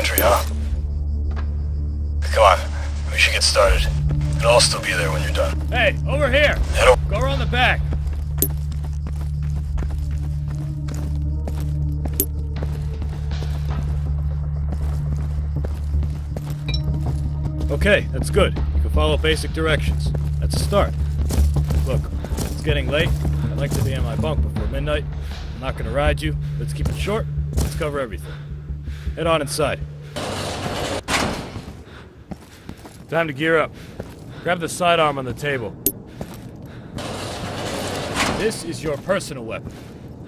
country, huh? Come on, we should get started. It'll all still be there when you're done. Hey, over here! Go around the back. Okay, that's good. You can follow basic directions. That's a start. Look, it's getting late. I'd like to be in my bunk before midnight. I'm not gonna ride you. Let's keep it short. Let's cover everything. Head on inside. Time to gear up. Grab the sidearm on the table. This is your personal weapon.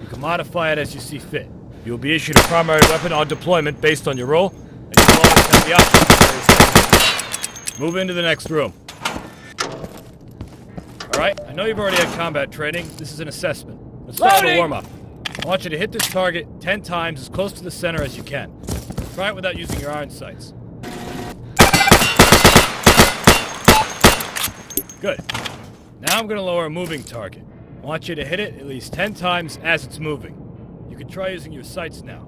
You can modify it as you see fit. You will be issued a primary weapon on deployment based on your role, and you will always have the option to carry a second. Move into the next room. Alright, I know you've already had combat training. This is an assessment. Let's start with a warm-up. I want you to hit this target 10 times as close to the center as you can. Try it without using your iron sights. Good. Now I'm going to lower a moving target. I want you to hit it at least 10 times as it's moving. You can try using your sights now.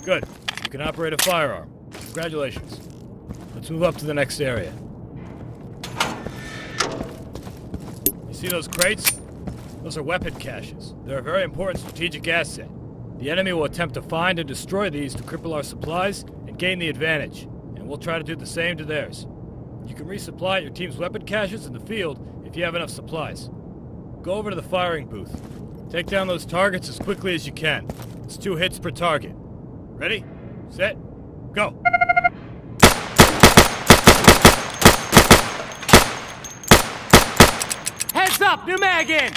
Good. You can operate a firearm. Congratulations. Let's move up to the next area. You see those crates? Those are weapon caches. They're a very important strategic asset. The enemy will attempt to find and destroy these to cripple our supplies and gain the advantage, and we'll try to do the same to theirs. You can resupply your team's weapon caches in the field if you have enough supplies. Go over to the firing booth. Take down those targets as quickly as you can. It's 2 hits per target. Ready? Set? Go! Heads up! New mag in!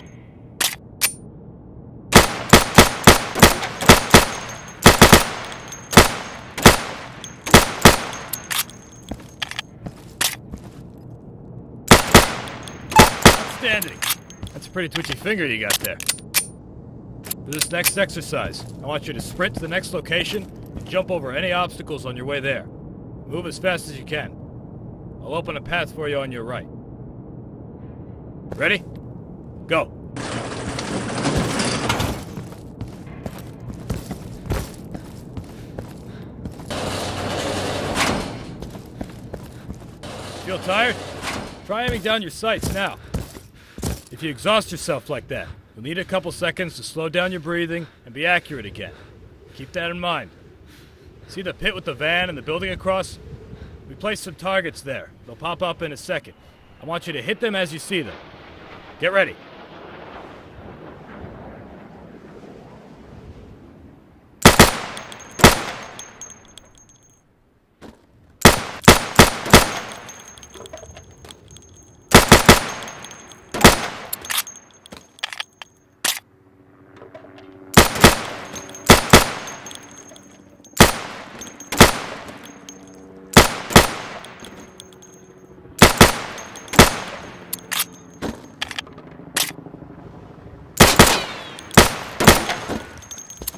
Outstanding! That's a pretty twitchy finger you got there. For this next exercise, I want you to sprint to the next location and jump over any obstacles on your way there. Move as fast as you can. I'll open a path for you on your right. Ready? Go! Feel tired? Try aiming down your sights now. If you exhaust yourself like that, you'll need a couple seconds to slow down your breathing and be accurate again. Keep that in mind. See the pit with the van and the building across? We placed some targets there. They'll pop up in a second. I want you to hit them as you see them. Get ready.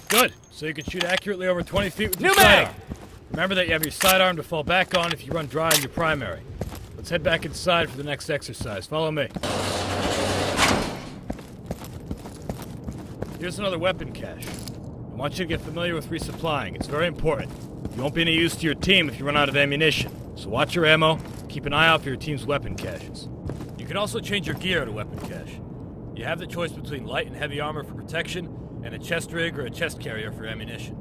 Good. So you can shoot accurately over 20 feet with your sidearm. Remember that you have your sidearm to fall back on if you run dry on your primary. Let's head back inside for the next exercise. Follow me. Here's another weapon cache. I want you to get familiar with resupplying. It's very important. You won't be any use to your team if you run out of ammunition. So watch your ammo. Keep an eye out for your team's weapon caches. You can also change your gear to weapon cache. You have the choice between light and heavy armor for protection, and a chest rig or a chest carrier for ammunition.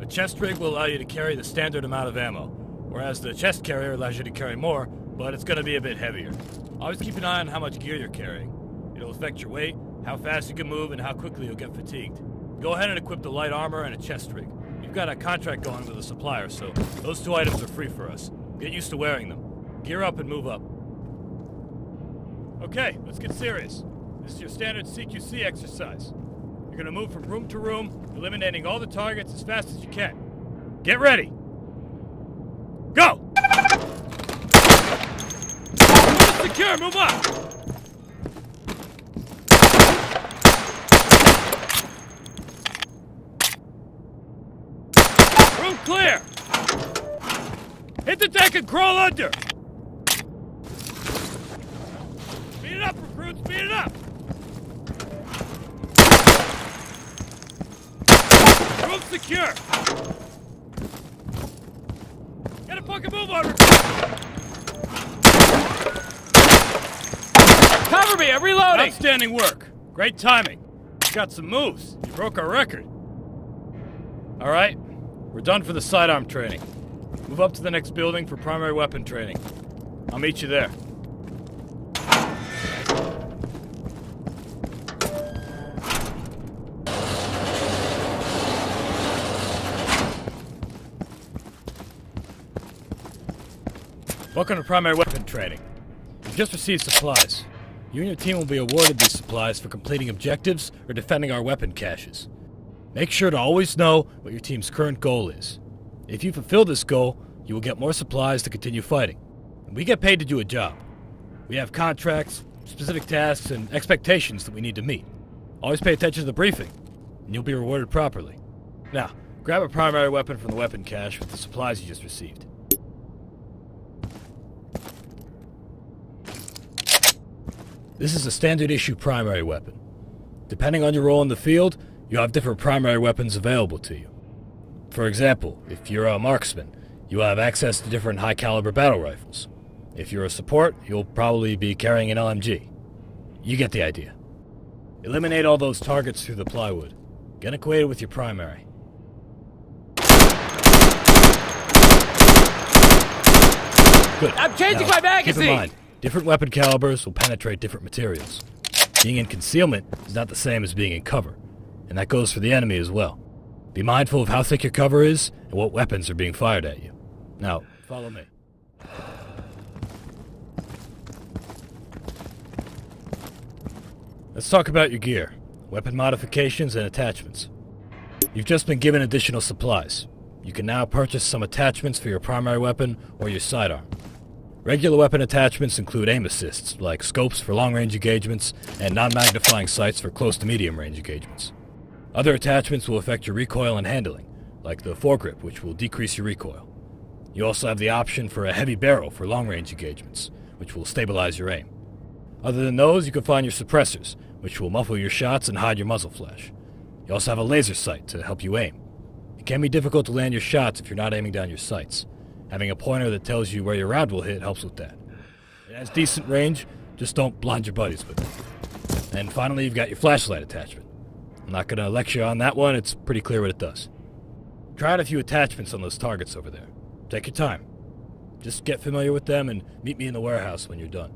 A chest rig will allow you to carry the standard amount of ammo, whereas the chest carrier allows you to carry more, but it's going to be a bit heavier. Always keep an eye on how much gear you're carrying. It'll affect your weight, how fast you can move, and how quickly you'll get fatigued. Go ahead and equip the light armor and a chest rig. You've got a contract going with a supplier, so those 2 items are free for us. Get used to wearing them. Gear up and move up. Okay, let's get serious. This is your standard CQC exercise. You're going to move from room to room, eliminating all the targets as fast as you can. Get ready! Go! Move it secure, move up! Room clear! Hit the deck and crawl under! Speed it up, recruits, speed it up! secure! Gotta fucking move on! Cover me, I'm reloading! Outstanding work. Great timing. You got some moves. You broke our record. Alright, we're done for the sidearm training. Move up to the next building for primary weapon training. I'll meet you there. Welcome to primary weapon training. You've just received supplies. You and your team will be awarded these supplies for completing objectives or defending our weapon caches. Make sure to always know what your team's current goal is. If you fulfill this goal, you will get more supplies to continue fighting. And we get paid to do a job. We have contracts, specific tasks, and expectations that we need to meet. Always pay attention to the briefing, and you'll be rewarded properly. Now, grab a primary weapon from the weapon cache with the supplies you just received. This is a standard issue primary weapon. Depending on your role in the field, you have different primary weapons available to you. For example, if you're a marksman, you have access to different high caliber battle rifles. If you're a support, you'll probably be carrying an LMG. You get the idea. Eliminate all those targets through the plywood. Get acquainted with your primary. Good. I'm changing Now, my magazine! Keep in mind, different weapon calibers will penetrate different materials. Being in concealment is not the same as being in cover, and that goes for the enemy as well. Be mindful of how thick your cover is and what weapons are being fired at you. Now, follow me. Let's talk about your gear, weapon modifications, and attachments. You've just been given additional supplies. You can now purchase some attachments for your primary weapon or your sidearm. Regular weapon attachments include aim assists, like scopes for long-range engagements and non-magnifying sights for close to medium-range engagements. Other attachments will affect your recoil and handling, like the foregrip, which will decrease your recoil. You also have the option for a heavy barrel for long-range engagements, which will stabilize your aim. Other than those, you can find your suppressors, which will muffle your shots and hide your muzzle flash. You also have a laser sight to help you aim. It can be difficult to land your shots if you're not aiming down your sights. Having a pointer that tells you where your round will hit helps with that. It has decent range, just don't blind your buddies with it. And finally, you've got your flashlight attachment. I'm not going to lecture on that one, it's pretty clear what it does. Try out a few attachments on those targets over there. Take your time. Just get familiar with them and meet me in the warehouse when you're done.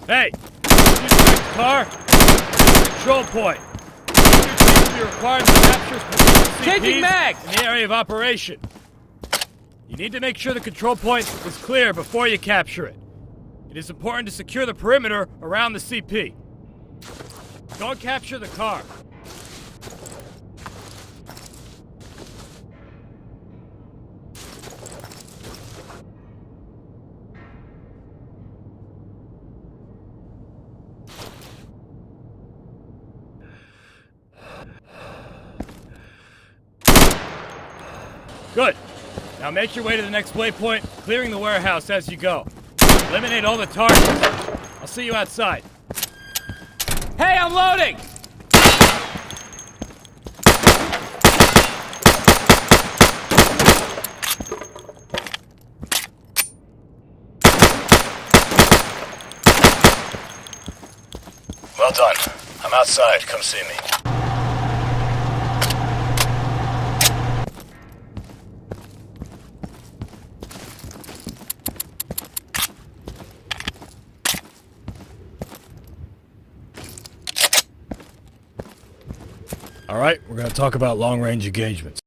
Hey! You check the car? Control point. Your team will be required to capture specific Changing CPs mag! in the area of operation. You need to make sure the control point is clear before you capture it. It is important to secure the perimeter around the CP. Don't capture the car. Good. Now make your way to the next waypoint, clearing the warehouse as you go. Eliminate all the targets. I'll see you outside. Hey, I'm loading! Well done. I'm outside. Come see me. All right, we're going to talk about long-range engagements.